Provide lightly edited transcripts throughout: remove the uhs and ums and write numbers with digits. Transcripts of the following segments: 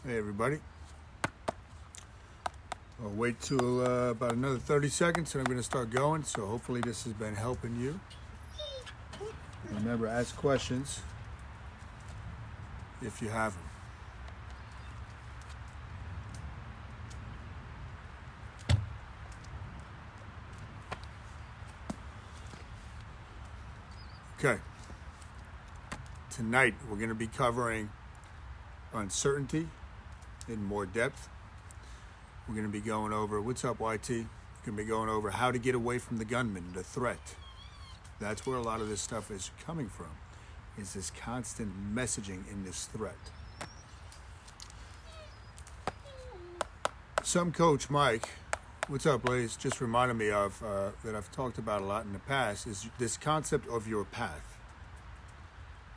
Hey everybody. I'll wait till about another 30 seconds and I'm going to start going, so hopefully this has been helping you. Remember, ask questions if you have them. Okay. Tonight we're going to be covering uncertainty in more depth. We're going to be going over, what's up, YT? We're going to be going over how to get away from the gunman, the threat. That's where a lot of this stuff is coming from, is this constant messaging in this threat. Some coach, Mike, what's up, Blaze, just reminded me of, that I've talked about a lot in the past, is this concept of your path.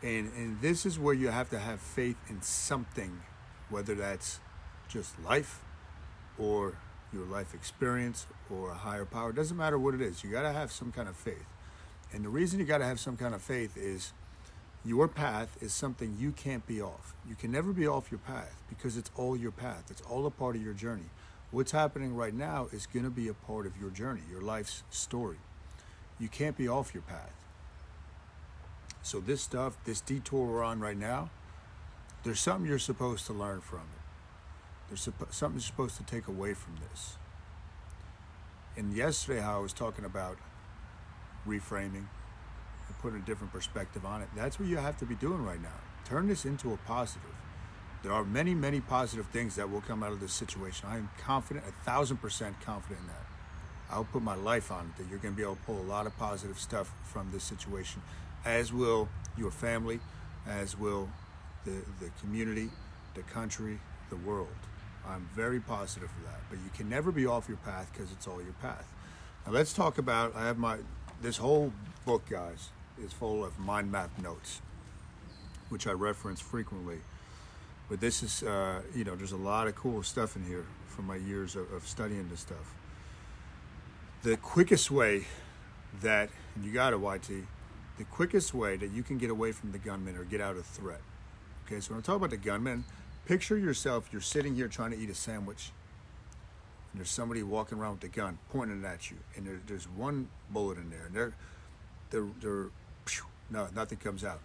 And this is where you have to have faith in something, whether that's just life or your life experience or a higher power. It doesn't matter what it is. You got to have some kind of faith. And the reason you got to have some kind of faith is your path is something you can't be off. You can never be off your path because it's all your path. It's all a part of your journey. What's happening right now is going to be a part of your journey, your life's story. You can't be off your path. So this stuff, this detour we're on right now, there's something you're supposed to learn from it. There's something you're supposed to take away from this. And yesterday, how I was talking about reframing and putting a different perspective on it, that's what you have to be doing right now. Turn this into a positive. There are many, many positive things that will come out of this situation. I am confident, 1,000% confident in that. I'll put my life on it, that you're going to be able to pull a lot of positive stuff from this situation, as will your family, as will the community, the country, the world. I'm very positive for that, but you can never be off your path because it's all your path. Now let's talk about, I have this whole book, guys, is full of mind map notes, which I reference frequently. But this is, there's a lot of cool stuff in here from my years of studying this stuff. The quickest way that, and you got it, YT, the quickest way that you can get away from the gunman or get out of threat. Okay, so when I talk about the gunman, picture yourself, you're sitting here trying to eat a sandwich, and there's somebody walking around with a gun pointing it at you, and there's one bullet in there, and no, nothing comes out.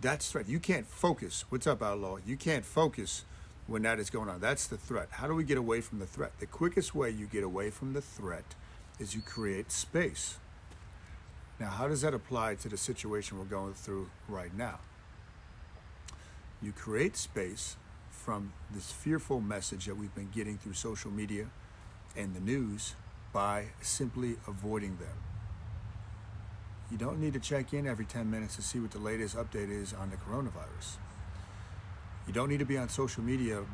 That's threat. You can't focus. What's up, Outlaw? You can't focus when that is going on. That's the threat. How do we get away from the threat? The quickest way you get away from the threat is you create space. Now, how does that apply to the situation we're going through right now? You create space from this fearful message that we've been getting through social media and the news by simply avoiding them. You don't need to check in every 10 minutes to see what the latest update is on the coronavirus. You don't need to be on social media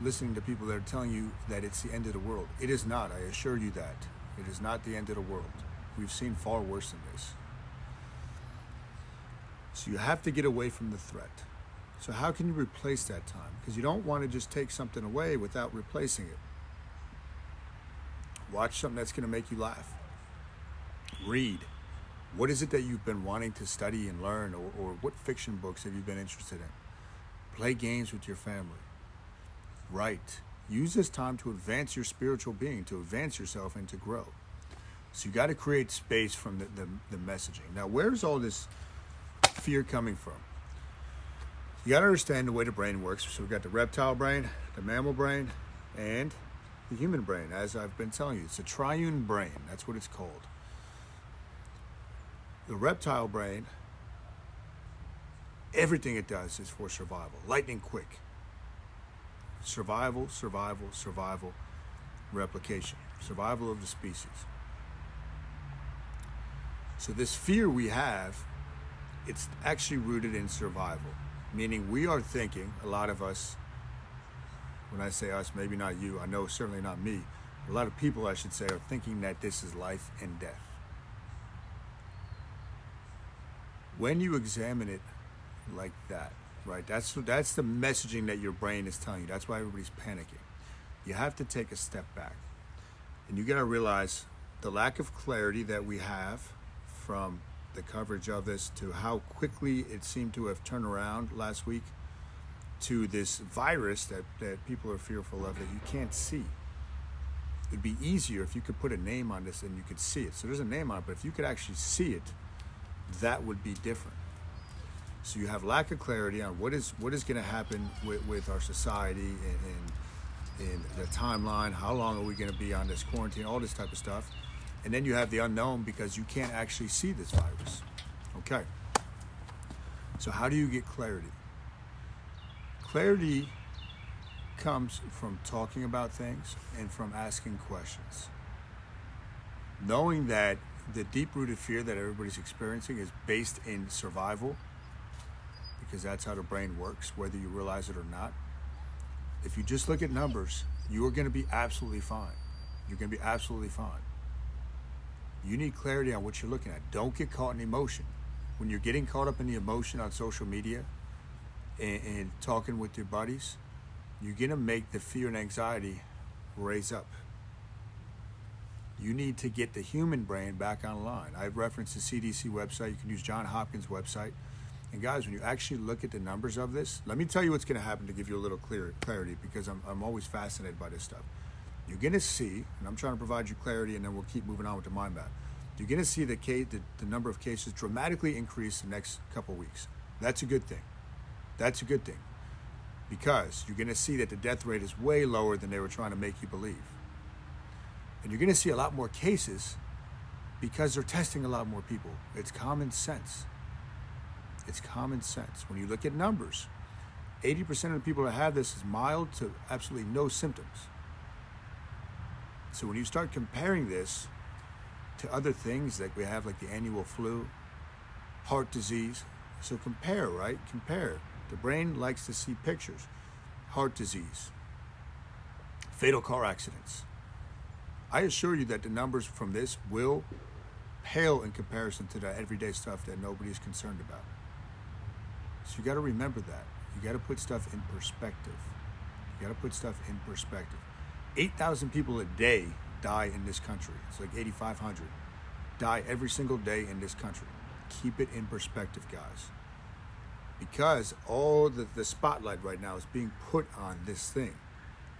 listening to people that are telling you that it's the end of the world. It is not, I assure you that. It is not the end of the world. We've seen far worse than this. So you have to get away from the threat. So how can you replace that time? Because you don't want to just take something away without replacing it. Watch something that's going to make you laugh. Read. What is it that you've been wanting to study and learn, or what fiction books have you been interested in? Play games with your family. Write. Use this time to advance your spiritual being, to advance yourself and to grow. So you got to create space from the messaging. Now, where's all this fear coming from? You got to understand the way the brain works. So we've got the reptile brain, the mammal brain, and the human brain. As I've been telling you, it's a triune brain. That's what it's called. The reptile brain, everything it does is for survival. Lightning quick. Survival, survival, survival, replication. Survival of the species. So this fear we have, it's actually rooted in survival. Meaning we are thinking, a lot of us, when I say us, maybe not you, I know certainly not me, a lot of people, I should say, are thinking that this is life and death. When you examine it like that, right, that's the messaging that your brain is telling you. That's why everybody's panicking. You have to take a step back. And you got to realize the lack of clarity that we have from the coverage of this to how quickly it seemed to have turned around last week to this virus that people are fearful of that you can't see. It'd be easier if you could put a name on this and you could see it. So there's a name on it, but if you could actually see it, that would be different. So you have lack of clarity on what is going to happen with our society and the timeline. How long are we going to be on this quarantine? All this type of stuff. And then you have the unknown because you can't actually see this virus. Okay. So how do you get clarity? Clarity comes from talking about things and from asking questions. Knowing that the deep-rooted fear that everybody's experiencing is based in survival, because that's how the brain works, whether you realize it or not. If you just look at numbers, you are going to be absolutely fine. You're going to be absolutely fine. You need clarity on what you're looking at. Don't get caught in emotion. When you're getting caught up in the emotion on social media and talking with your buddies, you're going to make the fear and anxiety raise up. You need to get the human brain back online. I've referenced the CDC website. You can use John Hopkins' website. And guys, when you actually look at the numbers of this, let me tell you what's going to happen to give you a little clarity, because I'm always fascinated by this stuff. You're going to see, and I'm trying to provide you clarity, and then we'll keep moving on with the mind map. You're going to see the number of cases dramatically increase the next couple of weeks. That's a good thing. That's a good thing. Because you're going to see that the death rate is way lower than they were trying to make you believe. And you're going to see a lot more cases because they're testing a lot more people. It's common sense. It's common sense. When you look at numbers, 80% of the people that have this is mild to absolutely no symptoms. So when you start comparing this to other things that we have, like the annual flu, heart disease, so compare, right? Compare. The brain likes to see pictures. Heart disease, fatal car accidents. I assure you that the numbers from this will pale in comparison to the everyday stuff that nobody is concerned about. So you got to remember that. You got to put stuff in perspective. You got to put stuff in perspective. 8,000 people a day die in this country. It's like 8,500 die every single day in this country. Keep it in perspective, guys. Because all the spotlight right now is being put on this thing.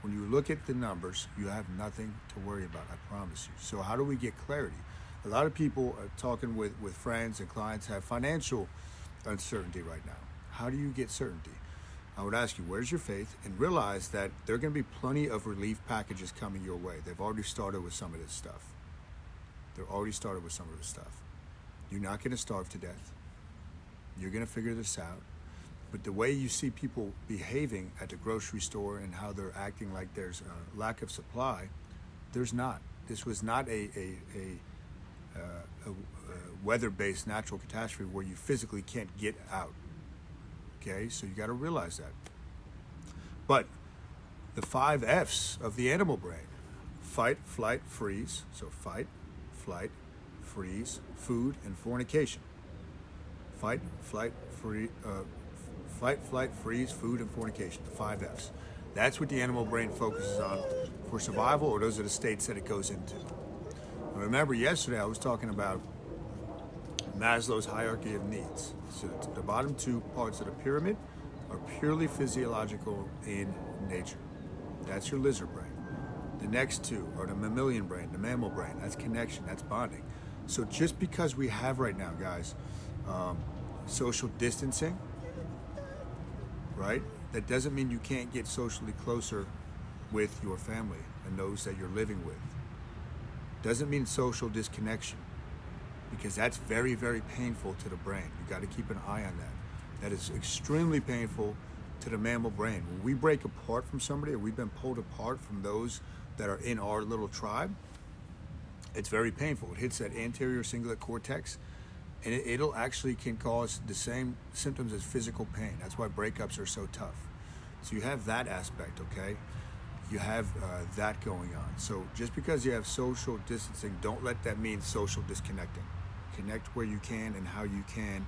When you look at the numbers, you have nothing to worry about, I promise you. So how do we get clarity? A lot of people are talking with friends and clients have financial uncertainty right now. How do you get certainty? I would ask you, where's your faith? And realize that there are going to be plenty of relief packages coming your way. They've already started with some of this stuff. You're not going to starve to death. You're going to figure this out. But the way you see people behaving at the grocery store and how they're acting like there's a lack of supply, there's not. This was not a weather-based natural catastrophe where you physically can't get out. Okay, so you got to realize that. But the 5 F's of the animal brain: fight, flight, freeze. So fight, flight, freeze, food, and fornication. Fight, flight, freeze, food, and fornication. The 5 F's. That's what the animal brain focuses on for survival, or those are the states that it goes into. And remember, yesterday I was talking about Maslow's hierarchy of needs. So the bottom 2 parts of the pyramid are purely physiological in nature. That's your lizard brain. The next 2 are the mammalian brain, the mammal brain. That's connection, that's bonding. So just because we have right now, guys, social distancing, right? That doesn't mean you can't get socially closer with your family and those that you're living with. Doesn't mean social disconnection, because that's very, very painful to the brain. You got to keep an eye on that. That is extremely painful to the mammal brain. When we break apart from somebody, or we've been pulled apart from those that are in our little tribe, it's very painful. It hits that anterior cingulate cortex, and it'll actually can cause the same symptoms as physical pain. That's why breakups are so tough. So you have that aspect, okay? You have that going on. So just because you have social distancing, don't let that mean social disconnecting. Connect where you can and how you can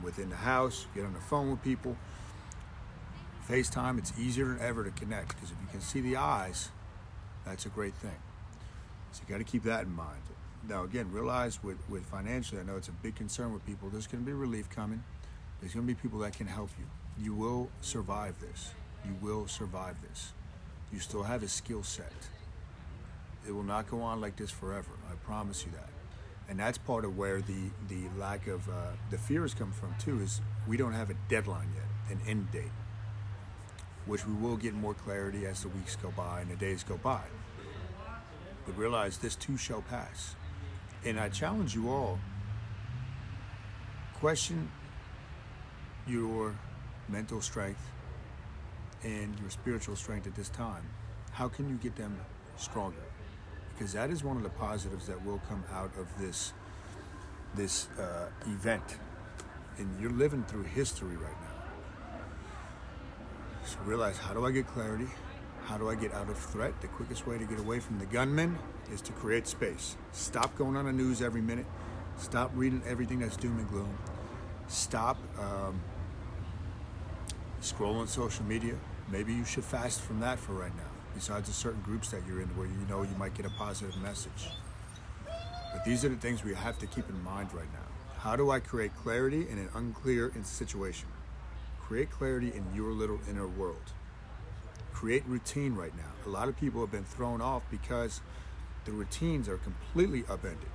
within the house. Get on the phone with people. FaceTime, it's easier than ever to connect, because if you can see the eyes, that's a great thing. So you got to keep that in mind. Now, again, realize with financially, I know it's a big concern with people. There's going to be relief coming. There's going to be people that can help you. You will survive this. You will survive this. You still have a skill set. It will not go on like this forever. I promise you that. And that's part of where the lack of the fears come from too, is we don't have a deadline yet, an end date, which we will get more clarity as the weeks go by and the days go by. But realize this too shall pass. And I challenge you all, question your mental strength and your spiritual strength at this time. How can you get them stronger? Because that is one of the positives that will come out of this event. And you're living through history right now. So realize, how do I get clarity? How do I get out of threat? The quickest way to get away from the gunmen is to create space. Stop going on the news every minute. Stop reading everything that's doom and gloom. Stop scrolling social media. Maybe you should fast from that for right now, besides the certain groups that you're in where you know you might get a positive message. But these are the things we have to keep in mind right now. How do I create clarity in an unclear situation? Create clarity in your little inner world. Create routine right now. A lot of people have been thrown off because the routines are completely upended.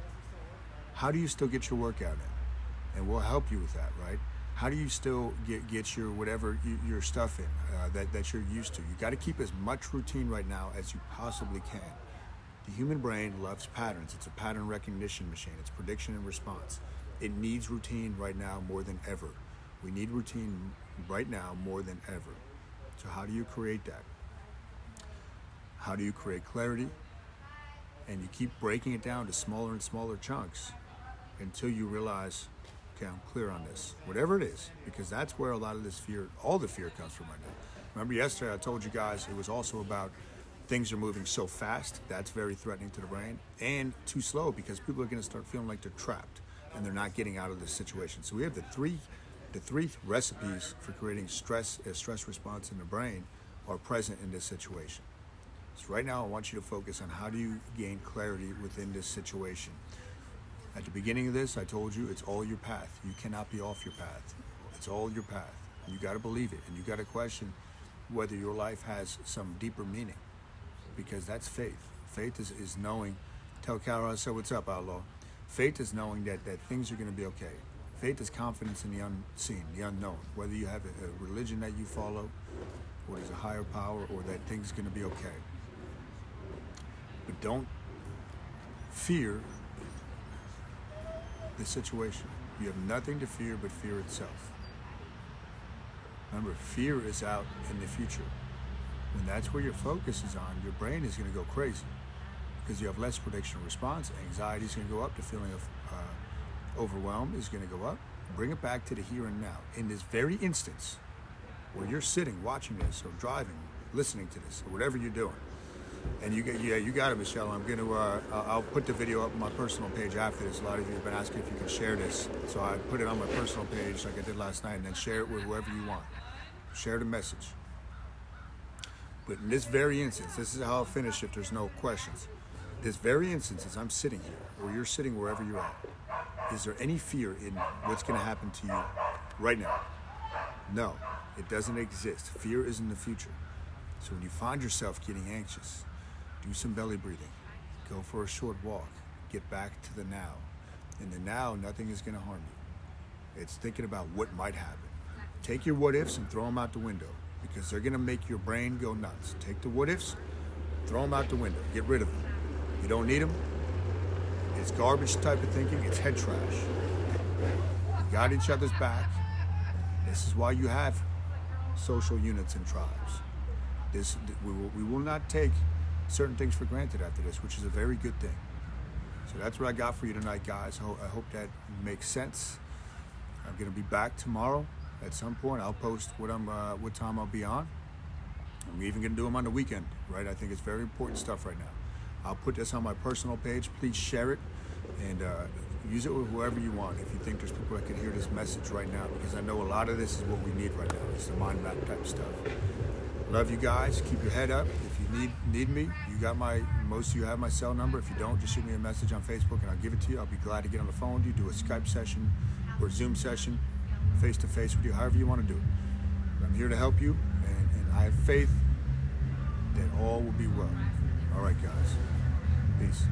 How do you still get your workout in? And we'll help you with that, right? How do you still get your whatever your stuff in that you're used to? You got to keep as much routine right now as you possibly can. The human brain loves patterns. It's a pattern recognition machine. It's prediction and response. It needs routine right now more than ever. We need routine right now more than ever. So how do you create that? How do you create clarity? And you keep breaking it down to smaller and smaller chunks until you realize, okay, I'm clear on this, whatever it is, because that's where a lot of this fear, all the fear comes from right now. Remember yesterday I told you guys it was also about things are moving so fast, that's very threatening to the brain, and too slow because people are going to start feeling like they're trapped and they're not getting out of this situation. So we have the three recipes for creating a stress response in the brain are present in this situation. So right now I want you to focus on how do you gain clarity within this situation. At the beginning of this, I told you it's all your path. You cannot be off your path. It's all your path. You got to believe it, and you got to question whether your life has some deeper meaning, because that's faith. Faith is knowing. Tell Carol I said, what's up, Outlaw? Faith is knowing that things are going to be okay. Faith is confidence in the unseen, the unknown. Whether you have a religion that you follow, or there's a higher power, or that things are going to be okay. But don't fear the situation. You have nothing to fear but fear itself. Remember, fear is out in the future. When that's where your focus is on, your brain is going to go crazy because you have less prediction response. Anxiety is going to go up. The feeling of overwhelm is going to go up. Bring it back to the here and now. In this very instance where you're sitting watching this or driving, listening to this, or whatever you're doing, and you got it, Michelle. I'm going to I'll put the video up on my personal page after this. A lot of you have been asking if you can share this, so I put it on my personal page like I did last night, and then share it with whoever you want. Share the message. But in this very instance, this is how I'll finish if there's no questions. This very instance, as I'm sitting here, or you're sitting wherever you're at, is there any fear in what's going to happen to you right now? No, it doesn't exist. Fear is in the future. So when you find yourself getting anxious, do some belly breathing, go for a short walk, get back to the now. In the now, nothing is going to harm you. It's thinking about what might happen. Take your what ifs and throw them out the window because they're going to make your brain go nuts. Take the what ifs, throw them out the window, get rid of them. You don't need them. It's garbage type of thinking. It's head trash. You got each other's back. This is why you have social units and tribes. We will not take certain things for granted after this, which is a very good thing. So that's what I got for you tonight, guys. I hope that makes sense. I'm going to be back tomorrow at some point. I'll post what time I'll be on. I'm even going to do them on the weekend, right? I think it's very important stuff right now. I'll put this on my personal page. Please share it and use it with whoever you want. If you think there's people that can hear this message right now, because I know a lot of this is what we need right now. It's the mind map type stuff. Love you guys. Keep your head up. If you need me, most of you have my cell number. If you don't, just shoot me a message on Facebook and I'll give it to you. I'll be glad to get on the phone with you, do a Skype session or Zoom session, face to face with you, however you want to do it. I'm here to help you, and I have faith that all will be well. All right, guys. Peace.